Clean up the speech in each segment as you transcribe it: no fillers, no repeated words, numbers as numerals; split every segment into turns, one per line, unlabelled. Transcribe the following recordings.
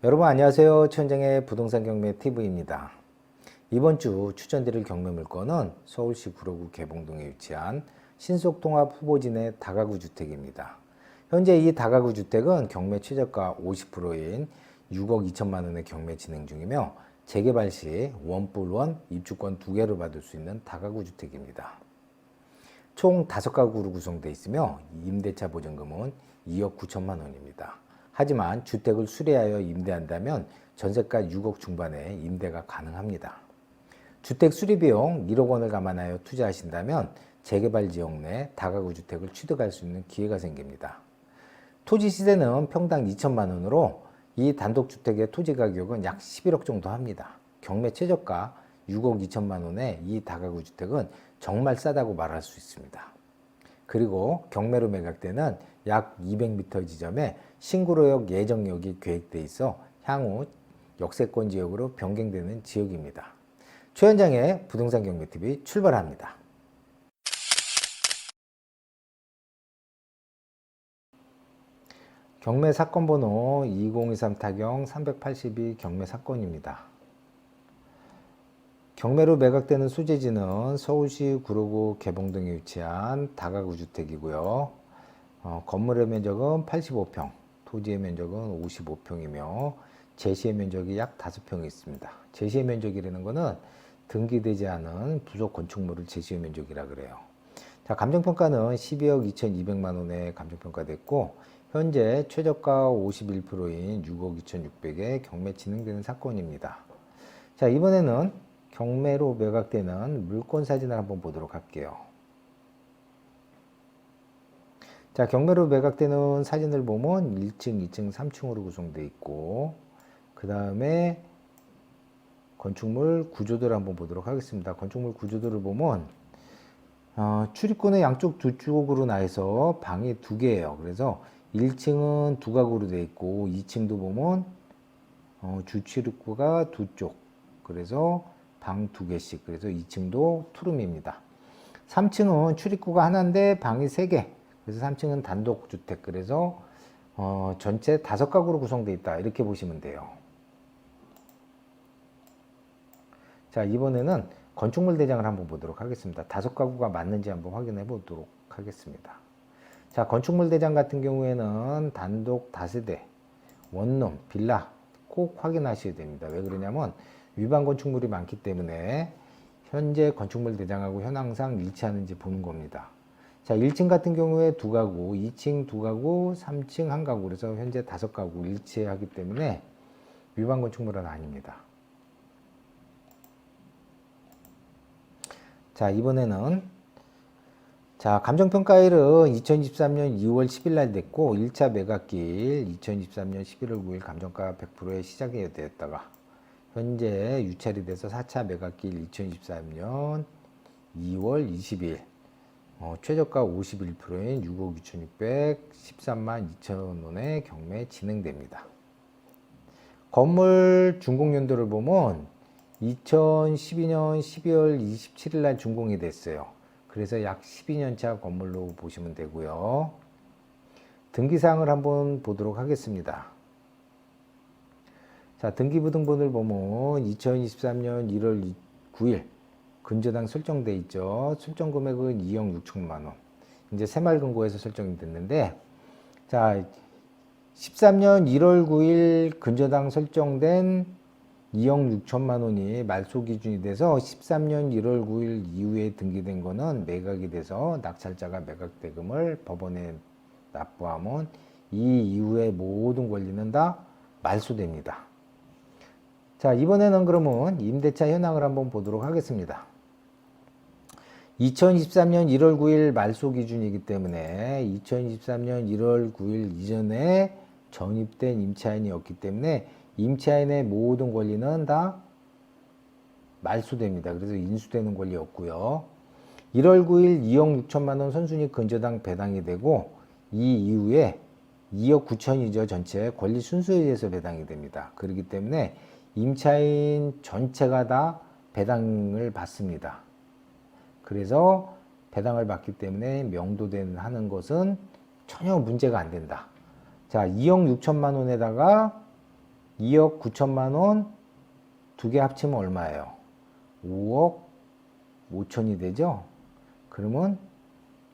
여러분 안녕하세요. 최현정의 부동산 경매 TV입니다. 이번 주 추천드릴 경매 물건은 서울시 구로구 개봉동에 위치한 신속통합 후보진의 다가구 주택입니다. 현재 이 다가구 주택은 경매 최저가 50%인 6억 2천만 원의 경매 진행 중이며 재개발 시 원뿔원 입주권 2개를 받을 수 있는 다가구 주택입니다. 총 5가구로 구성되어 있으며 임대차 보증금은 2억 9천만 원입니다. 하지만 주택을 수리하여 임대한다면 전세가 6억 중반에 임대가 가능합니다. 주택 수리 비용 1억 원을 감안하여 투자하신다면 재개발 지역 내 다가구 주택을 취득할 수 있는 기회가 생깁니다. 토지 시세는 평당 2천만 원으로 이 단독주택의 토지 가격은 약 11억 정도 합니다. 경매 최저가 6억 2천만 원의 이 다가구 주택은 정말 싸다고 말할 수 있습니다. 그리고 경매로 매각되는 약 200m 지점에 신구로역 예정역이 계획돼 있어 향후 역세권 지역으로 변경되는 지역입니다. 최현장의 부동산 경매TV 출발합니다. 경매 사건 번호 2023-382 경매 사건입니다. 경매로 매각되는 소재지는 서울시 구로구 개봉동에 위치한 다가구 주택이고요. 건물의 면적은 85평, 토지의 면적은 55평이며 제시의 면적이 약 5평이 있습니다. 제시의 면적이라는 것은 등기되지 않은 부속 건축물을 제시의 면적이라 그래요. 자, 감정평가는 12억 2,200만 원에 감정평가됐고 현재 최저가 51%인 6억 2,600에 경매 진행되는 사건입니다. 자, 이번에는 경매로 매각되는 물건 사진을 한번 보도록 할게요. 자, 경매로 매각되는 사진을 보면 1층, 2층, 3층으로 구성되어 있고 그 다음에 건축물 구조도를 한번 보도록 하겠습니다. 건축물 구조도를 보면 출입구는 양쪽 두 쪽으로 나해서 방이 2개예요. 그래서 1층은 2가구로 되어 있고 2층도 보면 주출입구가 2쪽. 그래서 방 2개씩. 그래서 2층도 투룸입니다. 3층은 출입구가 하나인데 방이 3개. 그래서 3층은 단독주택. 그래서 전체 5가구로 구성되어 있다. 이렇게 보시면 돼요. 자, 이번에는 건축물 대장을 한번 보도록 하겠습니다. 5가구가 맞는지 한번 확인해 보도록 하겠습니다. 자, 건축물 대장 같은 경우에는 단독 다세대, 원룸, 빌라 꼭 확인하셔야 됩니다. 왜 그러냐면 위반 건축물이 많기 때문에 현재 건축물 대장하고 현황상 일치하는지 보는 겁니다. 자, 1층 같은 경우에 2가구, 2층 2가구, 3층 1가구, 그래서 현재 5가구 일치하기 때문에 위반 건축물은 아닙니다. 자, 이번에는 자, 감정평가일은 2023년 2월 10일 날 됐고 1차 매각일 2023년 11월 9일 감정가 100%에 시작이 되었다가 현재 유찰이 돼서 4차 매각일 2023년 2월 22일 최저가 51%인 6억 6,613만 2천 원의 경매 진행됩니다. 건물 준공연도를 보면 2012년 12월 27일 날 준공이 됐어요. 그래서 약 12년차 건물로 보시면 되고요. 등기사항을 한번 보도록 하겠습니다. 자, 등기부등본을 보면 2023년 1월 9일 근저당 설정돼 있죠. 설정 금액은 2억 6천만 원. 이제 새마을금고에서 설정이 됐는데, 자, 13년 1월 9일 근저당 설정된 2억 6천만 원이 말소 기준이 돼서 13년 1월 9일 이후에 등기된 거는 매각이 돼서 낙찰자가 매각 대금을 법원에 납부하면 이 이후의 모든 권리는 다 말소됩니다. 자, 이번에는 그러면 임대차 현황을 한번 보도록 하겠습니다. 2023년 1월 9일 말소 기준이기 때문에 2023년 1월 9일 이전에 전입된 임차인이 없기 때문에 임차인의 모든 권리는 다 말소됩니다. 그래서 인수되는 권리 없고요. 1월 9일 2억 6천만 원 선순위 근저당 배당이 되고 이 이후에 2억 9천이죠. 전체 권리 순서에 의해서 배당이 됩니다. 그렇기 때문에 임차인 전체가 다 배당을 받습니다. 그래서 배당을 받기 때문에 명도된 하는 것은 전혀 문제가 안 된다. 자, 2억 6천만 원에다가 2억 9천만 원 두 개 합치면 얼마예요? 5억 5천이 되죠? 그러면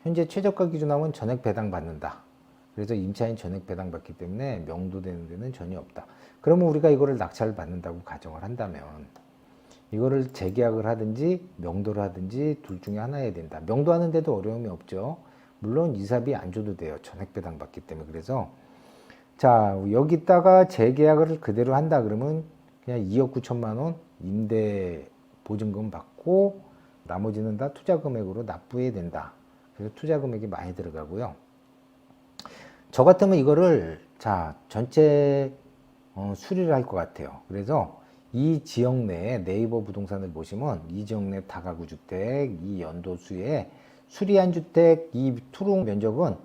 현재 최저가 기준하면 전액 배당 받는다. 그래서 임차인 전액 배당 받기 때문에 명도되는 데는 전혀 없다. 그러면 우리가 이거를 낙찰을 받는다고 가정을 한다면 이거를 재계약을 하든지 명도를 하든지 둘 중에 하나 해야 된다. 명도하는데도 어려움이 없죠. 물론 이사비 안 줘도 돼요. 전액 배당 받기 때문에. 그래서 자, 여기다가 재계약을 그대로 한다 그러면 그냥 2억 9천만 원 임대 보증금 받고 나머지는 다 투자 금액으로 납부해야 된다. 그래서 투자 금액이 많이 들어가고요. 저 같으면 이거를 자, 전체 수리를 할 것 같아요. 그래서 이 지역 내에 네이버 부동산을 보시면 이 지역 내 다가구 주택, 이 연도수에 수리한 주택, 이 투룸 면적은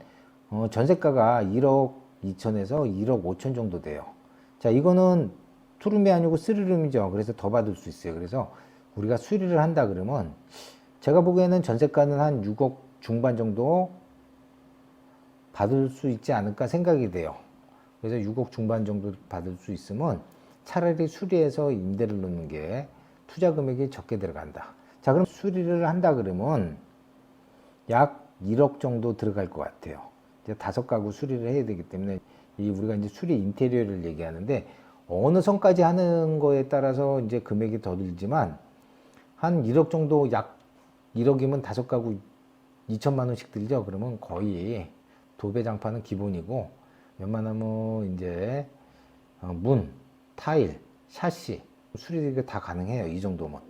전세가가 1억 2천에서 1억 5천 정도 돼요. 자, 이거는 투룸이 아니고 쓰리룸이죠. 그래서 더 받을 수 있어요. 그래서 우리가 수리를 한다 그러면 제가 보기에는 전세가는 한 6억 중반 정도 받을 수 있지 않을까 생각이 돼요. 그래서 6억 중반 정도 받을 수 있으면 차라리 수리해서 임대를 놓는 게 투자 금액이 적게 들어간다. 자, 그럼 수리를 한다 그러면 약 1억 정도 들어갈 것 같아요. 이제 5가구 수리를 해야 되기 때문에 우리가 이제 수리 인테리어를 얘기하는데 어느 선까지 하는 거에 따라서 이제 금액이 더 들지만 한 1억 정도 약 1억이면 5가구 2천만 원씩 들죠. 그러면 거의 도배장판은 기본이고 웬만하면 이제 문, 타일, 샤시 수리가 다 가능해요. 이 정도면.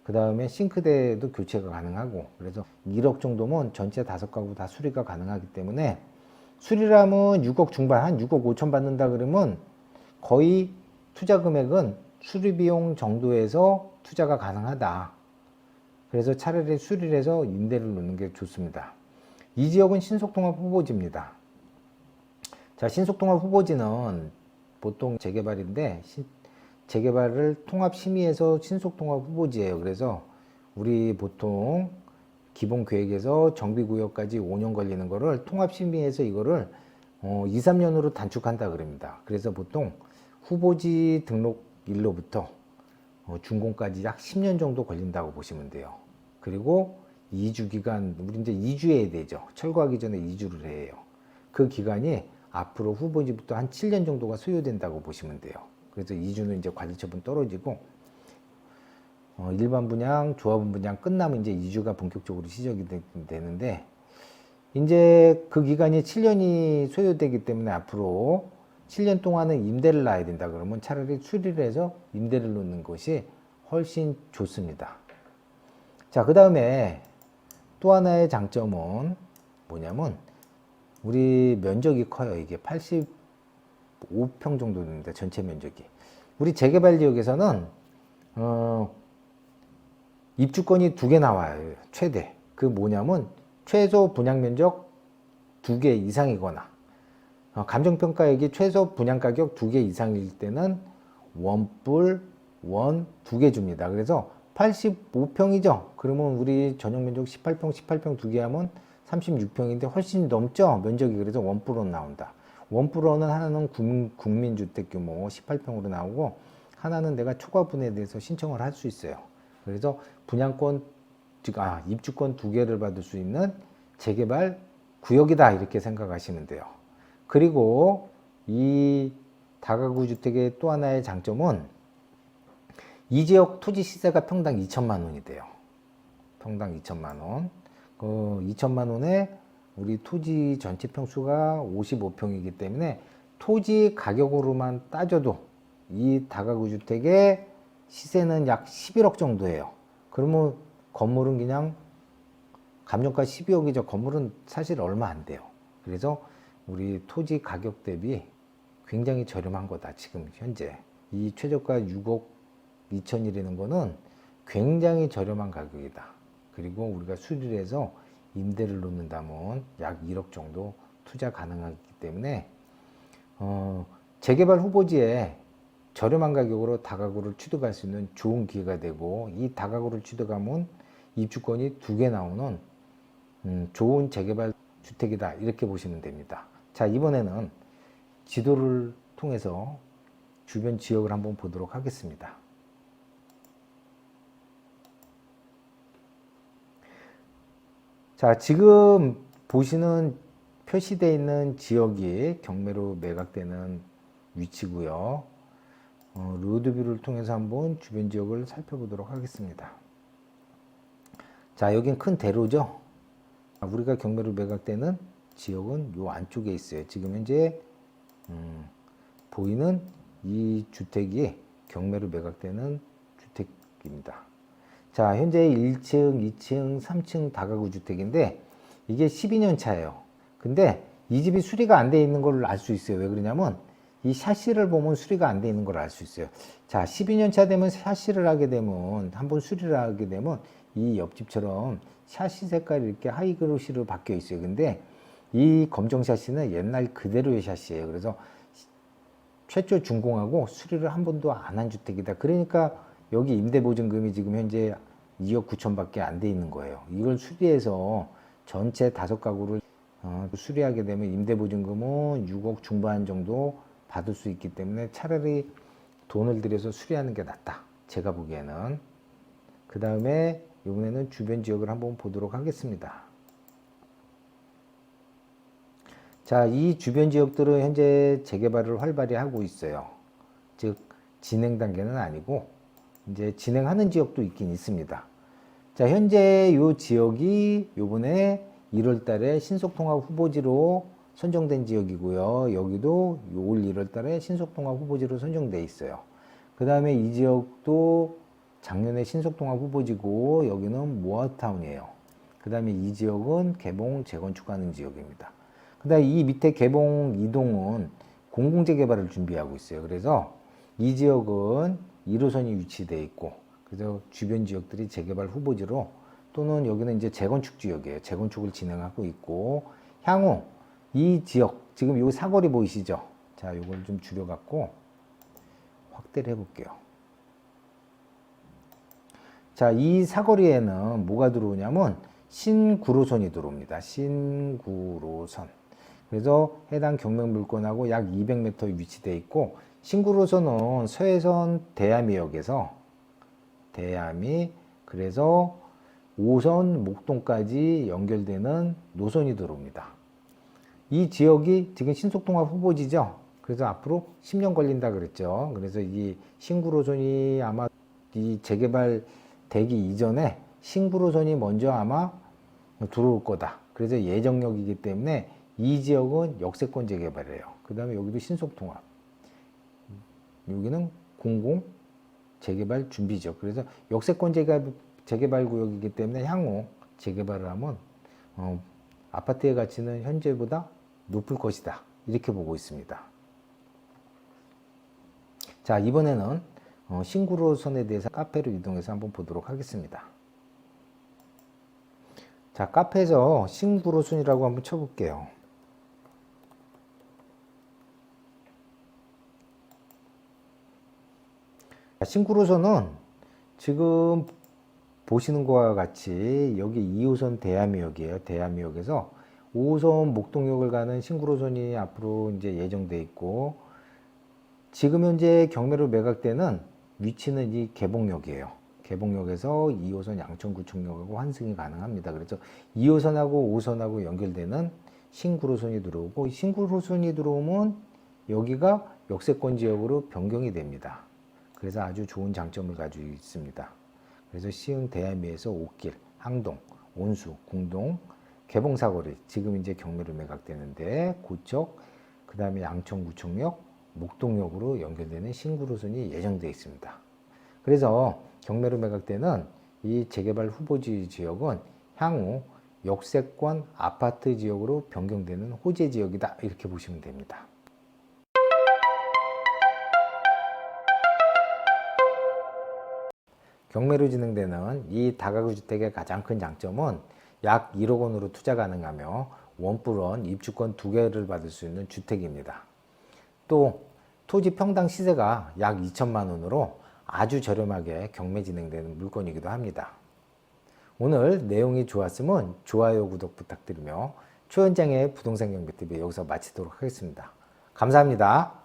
그 다음에 싱크대도 교체가 가능하고 그래서 1억 정도면 전체 5가구 다 수리가 가능하기 때문에 수리라면 6억 중반 한 6억 5천 받는다 그러면 거의 투자 금액은 수리비용 정도에서 투자가 가능하다. 그래서 차라리 수리를 해서 임대를 놓는 게 좋습니다. 이 지역은 신속통합 후보지입니다. 자, 신속통합 후보지는 보통 재개발인데 재개발을 통합심의해서 신속통합 후보지예요. 그래서 우리 보통 기본계획에서 정비구역까지 5년 걸리는 거를 통합심의해서 이거를 2, 3년으로 단축한다 그럽니다. 그래서 보통 후보지 등록일로부터 준공까지 약 10년 정도 걸린다고 보시면 돼요. 그리고 2주 기간, 우리 이제 2주해야 되죠. 철거하기 전에 2주를 해요. 그 기간이 앞으로 후보지부터 한 7년 정도가 소요된다고 보시면 돼요. 그래서 2주는 이제 관리처분 떨어지고 일반 분양, 조합원 분양 끝나면 이제 2주가 본격적으로 시작이 되는데 이제 그 기간이 7년이 소요되기 때문에 앞으로 7년 동안은 임대를 놔야 된다 그러면 차라리 수리를 해서 임대를 놓는 것이 훨씬 좋습니다. 자, 그 다음에 또 하나의 장점은 뭐냐면 우리 면적이 커요. 이게 85평 정도 됩니다. 전체 면적이. 우리 재개발 지역에서는 입주권이 2개 나와요. 최대. 그 뭐냐면 최소 분양 면적 2개 이상이거나 감정평가액이 최소 분양가격 2개 이상일 때는 원뿔, 원 2개 줍니다. 그래서 85평이죠. 그러면 우리 전용 면적 18평, 18평 2개 하면 36평인데 훨씬 넘죠. 면적이. 그래서 원뿔원 나온다. 원뿔원은 하나는 국민주택 규모 18평으로 나오고 하나는 내가 초과분에 대해서 신청을 할 수 있어요. 그래서 분양권, 즉 입주권 2개를 받을 수 있는 재개발 구역이다 이렇게 생각하시면 돼요. 그리고 이 다가구 주택의 또 하나의 장점은 이 지역 토지 시세가 평당 2천만 원이 돼요. 평당 2천만 원. 그 2천만 원에 우리 토지 전체 평수가 55평이기 때문에 토지 가격으로만 따져도 이 다가구 주택의 시세는 약 11억 정도예요. 그러면 건물은 그냥 감정가 12억이죠. 건물은 사실 얼마 안 돼요. 그래서 우리 토지 가격 대비 굉장히 저렴한 거다. 지금 현재 이 최저가 6억 2천이라는 거는 굉장히 저렴한 가격이다. 그리고 우리가 수리를 해서 임대를 놓는다면 약 1억 정도 투자 가능하기 때문에 재개발 후보지에 저렴한 가격으로 다가구를 취득할 수 있는 좋은 기회가 되고 이 다가구를 취득하면 입주권이 2개 나오는 좋은 재개발 주택이다 이렇게 보시면 됩니다. 자, 이번에는 지도를 통해서 주변 지역을 한번 보도록 하겠습니다. 자, 지금 보시는 표시되어 있는 지역이 경매로 매각되는 위치고요. 로드뷰를 통해서 한번 주변 지역을 살펴보도록 하겠습니다. 자, 여긴 큰 대로죠. 우리가 경매로 매각되는 지역은 요 안쪽에 있어요. 지금 현재 보이는 이 주택이 경매로 매각되는 주택입니다. 자, 현재 1층, 2층, 3층 다가구 주택인데 이게 12년 차예요. 근데 이 집이 수리가 안 돼 있는 걸 알 수 있어요. 왜 그러냐면 이 샤시를 보면 수리가 안 돼 있는 걸 알 수 있어요. 자, 12년 차 되면 샤시를 하게 되면, 한번 수리를 하게 되면 이 옆집처럼 샤시 색깔이 이렇게 하이그로시로 바뀌어 있어요. 근데 이 검정 샤시는 옛날 그대로의 샤시예요. 그래서 최초 준공하고 수리를 한 번도 안 한 주택이다. 그러니까 여기 임대보증금이 지금 현재 2억 9천밖에 안 돼 있는 거예요. 이걸 수리해서 전체 5가구를 수리하게 되면 임대보증금은 6억 중반 정도 받을 수 있기 때문에 차라리 돈을 들여서 수리하는 게 낫다. 제가 보기에는. 그 다음에 이번에는 주변 지역을 한번 보도록 하겠습니다. 자, 이 주변 지역들은 현재 재개발을 활발히 하고 있어요. 즉, 진행 단계는 아니고, 이제 진행하는 지역도 있긴 있습니다. 자, 현재 이 지역이 요번에 1월 달에 신속통합 후보지로 선정된 지역이고요. 여기도 올 1월 달에 신속통합 후보지로 선정돼 있어요. 그 다음에 이 지역도 작년에 신속통합 후보지고 여기는 모아타운이에요. 그 다음에 이 지역은 개봉 재건축하는 지역입니다. 그 다음에 이 밑에 개봉 2동은 공공재개발을 준비하고 있어요. 그래서 이 지역은 1호선이 위치되어 있고, 그래서 주변 지역들이 재개발 후보지로, 또는 여기는 이제 재건축 지역이에요. 재건축을 진행하고 있고, 향후 이 지역, 지금 요 사거리 보이시죠? 자, 요걸 좀 줄여갖고 확대를 해볼게요. 자, 이 사거리에는 뭐가 들어오냐면 신구로선이 들어옵니다. 신구로선. 그래서 해당 경매 물건하고 약 200m에 위치되어 있고, 신구로선은 서해선 대야미역에서 그래서 5선 목동까지 연결되는 노선이 들어옵니다. 이 지역이 지금 신속통합 후보지죠. 그래서 앞으로 10년 걸린다 그랬죠. 그래서 이 신구로선이 아마 이 재개발 되기 이전에 신구로선이 먼저 아마 들어올 거다. 그래서 예정역이기 때문에 이 지역은 역세권 재개발이에요. 그 다음에 여기도 신속통합. 여기는 공공 재개발 준비죠. 그래서 역세권 재개발 구역이기 때문에 향후 재개발을 하면 아파트의 가치는 현재보다 높을 것이다. 이렇게 보고 있습니다. 자, 이번에는 신구로선에 대해서 카페로 이동해서 한번 보도록 하겠습니다. 자, 카페에서 신구로선이라고 한번 쳐볼게요. 신구로선은 지금 보시는 것과 같이 여기 2호선 대야미역이에요. 대야미역에서 5호선 목동역을 가는 신구로선이 앞으로 이제 예정돼 있고, 지금 현재 경매로 매각되는 위치는 이 개봉역이에요. 개봉역에서 2호선 양천구청역하고 환승이 가능합니다. 그래서 2호선하고 5호선하고 연결되는 신구로선이 들어오고, 신구로선이 들어오면 여기가 역세권 지역으로 변경이 됩니다. 그래서 아주 좋은 장점을 가지고 있습니다. 그래서 시흥 대야미에서 옥길, 항동, 온수, 궁동, 개봉사거리, 지금 이제 경매로 매각되는데 그쪽, 그 다음에 양천구청역, 목동역으로 연결되는 신구로선이 예정되어 있습니다. 그래서 경매로 매각되는 이 재개발 후보지 지역은 향후 역세권 아파트 지역으로 변경되는 호재 지역이다. 이렇게 보시면 됩니다. 경매로 진행되는 이 다가구 주택의 가장 큰 장점은 약 1억 원으로 투자 가능하며 원뿔원 입주권 2개를 받을 수 있는 주택입니다. 또 토지 평당 시세가 약 2천만 원으로 아주 저렴하게 경매 진행되는 물건이기도 합니다. 오늘 내용이 좋았으면 좋아요, 구독 부탁드리며 최원장의 부동산 경매 TV 여기서 마치도록 하겠습니다. 감사합니다.